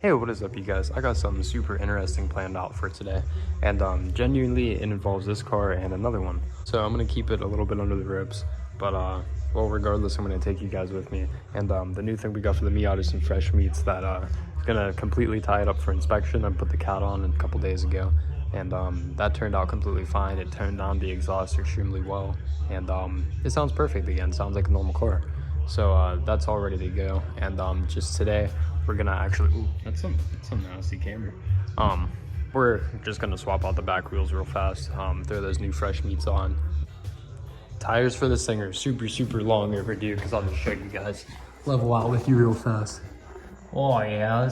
Hey, what is up, you guys? I got something super interesting planned out for today, and genuinely it involves this car and another one. So I'm gonna keep it a little bit under the ropes, but well, regardless, I'm gonna take you guys with me. And the new thing we got for the Miata is some fresh meats that is gonna completely tie it up for inspection. I put the cat on a couple days ago, and that turned out completely fine. It toned down the exhaust extremely well, and it sounds perfect again. Sounds like a normal car. So that's all ready to go. And just today, we're gonna actually, ooh, that's some nasty camera. We're just gonna swap out the back wheels real fast, throw those new fresh meats on. Tires for this thing are super long overdue, because I'll just show you guys. Level out with you real fast. Oh yeah,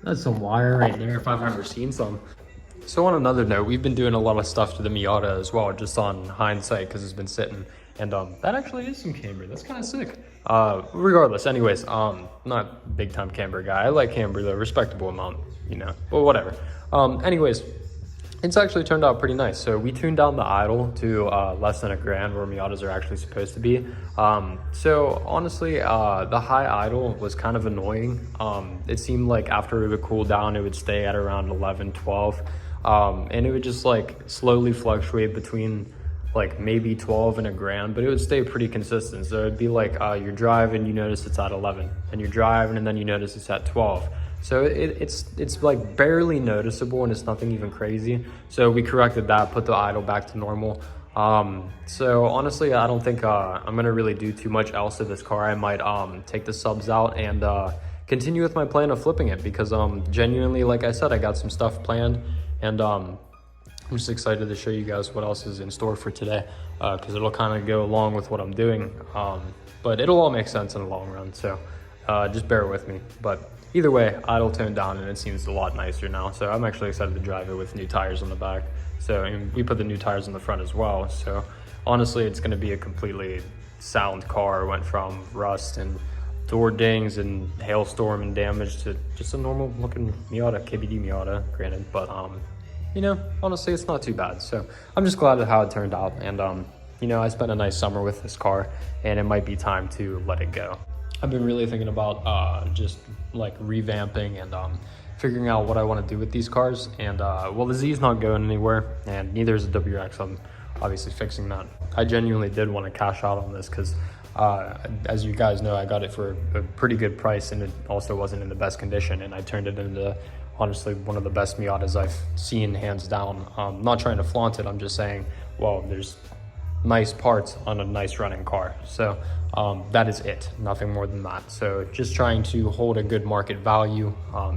that's some wire right there if I've ever seen some. So on another note, we've been doing a lot of stuff to the Miata as well, just on hindsight, because it's been sitting. And that actually is some camber. That's kind of sick. Regardless, anyways, not big time camber guy. I like camber though, respectable amount, you know. But whatever. Anyways, it's actually turned out pretty nice. So we tuned down the idle to less than $1,000, where Miatas are actually supposed to be. So honestly, the high idle was kind of annoying. It seemed like after it would cool down, it would stay at around 11, 12. And it would just like slowly fluctuate between like maybe 12 and $1,000, but it would stay pretty consistent. So it'd be like you're driving, you notice it's at 11, and you're driving, and then you notice it's at 12. So it's like barely noticeable, and it's nothing even crazy. So we corrected that, put the idle back to normal. So honestly, I don't think I'm gonna really do too much else to this car. I might take the subs out and continue with my plan of flipping it, because genuinely, like I said, I got some stuff planned, and I'm just excited to show you guys what else is in store for today, because it'll kind of go along with what I'm doing, but it'll all make sense in the long run, so just bear with me. But either way, idle toned down, and it seems a lot nicer now, so I'm actually excited to drive it with new tires on the back. So, and we put the new tires on the front as well, so honestly, it's going to be a completely sound car. It went from rust and door dings and hailstorm and damage to just a normal looking Miata, KBD Miata, granted, but you know, honestly, it's not too bad. So I'm just glad at how it turned out. And, you know, I spent a nice summer with this car, and it might be time to let it go. I've been really thinking about just like revamping and figuring out what I want to do with these cars. And well, the Z's not going anywhere, and neither is the WX. I'm obviously fixing that. I genuinely did want to cash out on this because as you guys know, I got it for a pretty good price, and it also wasn't in the best condition, and I turned it into honestly one of the best Miatas I've seen, hands down. Not trying to flaunt it, I'm just saying, well, there's nice parts on a nice running car. So that is it, nothing more than that. So just trying to hold a good market value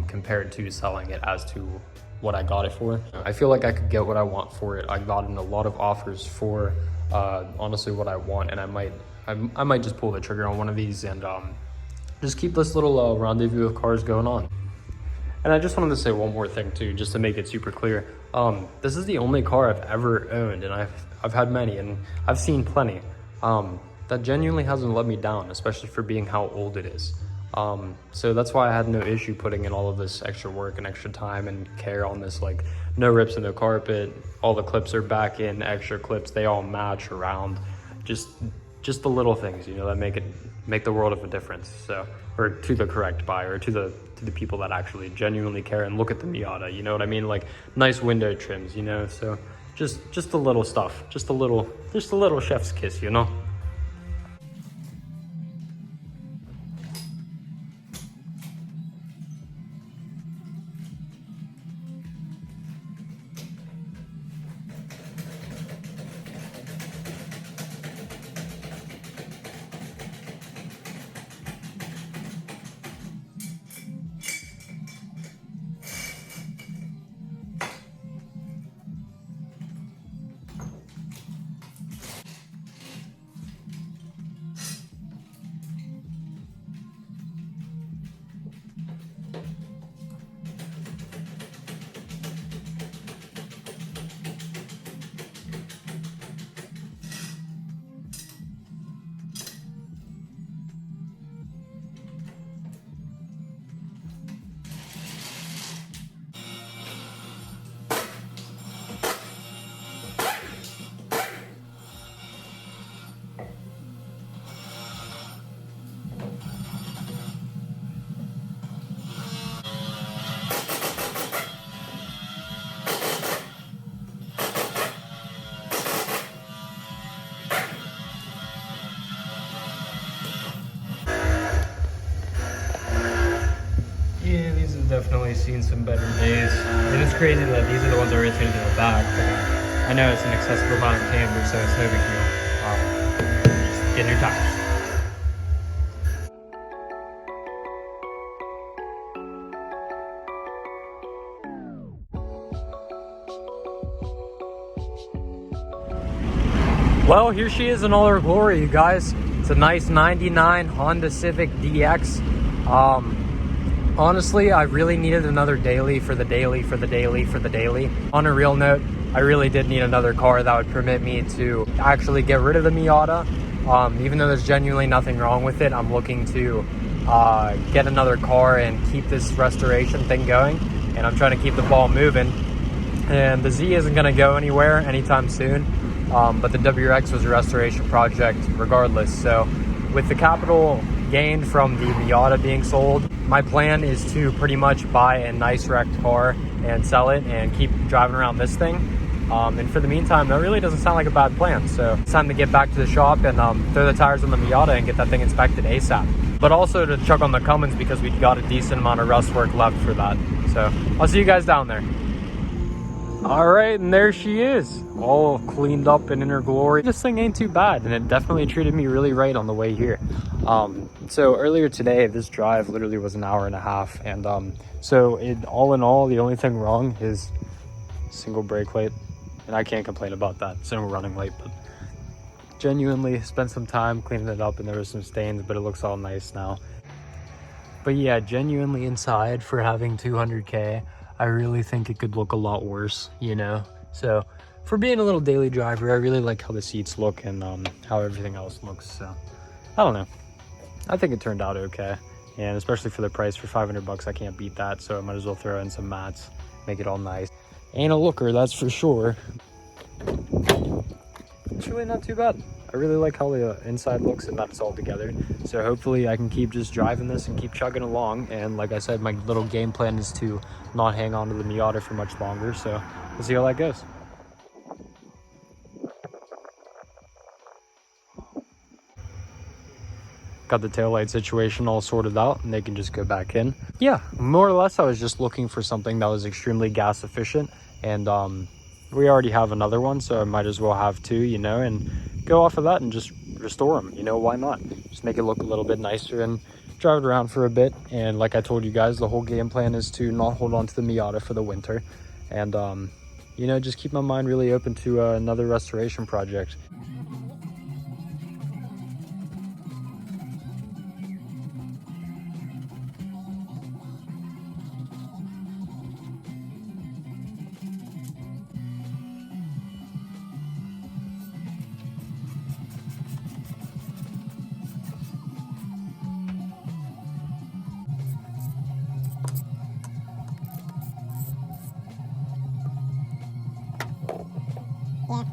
compared to selling it as to what I got it for. I feel like I could get what I want for it. I got in a lot of offers for honestly what I want, and I might just pull the trigger on one of these and just keep this little rendezvous of cars going on. And I just wanted to say one more thing too, just to make it super clear. This is the only car I've ever owned, and I've had many, and I've seen plenty. That genuinely hasn't let me down, especially for being how old it is. So that's why I had no issue putting in all of this extra work and extra time and care on this, like no rips in the carpet, all the clips are back in, extra clips, they all match around. Just the little things, you know, that make the world of a difference. So, or to the correct buyer, to the people that actually genuinely care and look at the Miata, you know what I mean? Like nice window trims, you know. So just the little stuff, just a little chef's kiss, you know. definitely seen some better days. And it's crazy that these are the ones I rotated in the back, but I know it's an accessible amount of camber, so it's no big deal. Just get your tires. Well, here she is in all her glory, you guys. It's a nice 99 Honda Civic DX. Honestly, I really needed another daily for the daily. On a real note, I really did need another car that would permit me to actually get rid of the Miata. Even though there's genuinely nothing wrong with it, I'm looking to get another car and keep this restoration thing going. And I'm trying to keep the ball moving. And the Z isn't gonna go anywhere anytime soon. But the WRX was a restoration project regardless. So with the capital gained from the Miata being sold, my plan is to pretty much buy a nice wrecked car and sell it and keep driving around this thing. And for the meantime, that really doesn't sound like a bad plan. So it's time to get back to the shop and throw the tires on the Miata and get that thing inspected ASAP. But also to check on the Cummins because we got a decent amount of rust work left for that. So I'll see you guys down there. All right, and there she is, all cleaned up and in her glory. This thing ain't too bad, and it definitely treated me really right on the way here. So earlier today, this drive literally was an hour and a half, and all in all, the only thing wrong is single brake light, and I can't complain about that. It's no running light, but genuinely spent some time cleaning it up, and there were some stains, but it looks all nice now. But yeah, genuinely inside for having 200K, I really think it could look a lot worse, you know? So for being a little daily driver, I really like how the seats look and how everything else looks. So I don't know. I think it turned out okay. And especially for the price, for 500 bucks, I can't beat that. So I might as well throw in some mats, make it all nice. Ain't a looker, that's for sure. It's really not too bad. I really like how the inside looks and that it's all together. So hopefully I can keep just driving this and keep chugging along. And like I said, my little game plan is to not hang on to the Miata for much longer. So we'll see how that goes. Got the taillight situation all sorted out and they can just go back in. Yeah, more or less I was just looking for something that was extremely gas efficient. And we already have another one, so I might as well have two, you know, and go off of that and just restore them, you know, why not? Just make it look a little bit nicer and drive it around for a bit. And like I told you guys, the whole game plan is to not hold on to the Miata for the winter and you know, just keep my mind really open to another restoration project. Yeah.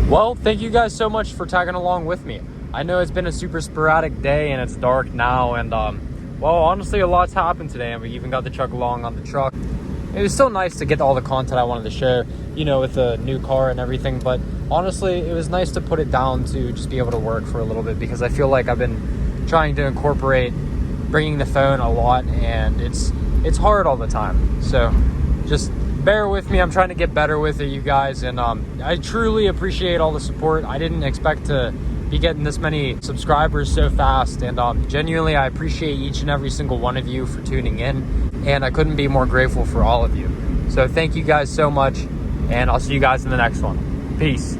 Well, thank you guys so much for tagging along with me. I know it's been a super sporadic day and it's dark now, and well, honestly, a lot's happened today, and we even got to chug along on the truck. It was still nice to get all the content I wanted to share, you know, with the new car and everything, but honestly, it was nice to put it down to just be able to work for a little bit, because I feel like I've been trying to incorporate bringing the phone a lot, and it's hard all the time. So just bear with me. I'm trying to get better with it, you guys, and I truly appreciate all the support. I didn't expect to be getting this many subscribers so fast, and genuinely I appreciate each and every single one of you for tuning in, and I couldn't be more grateful for all of you. So thank you guys so much, and I'll see you guys in the next one. Peace.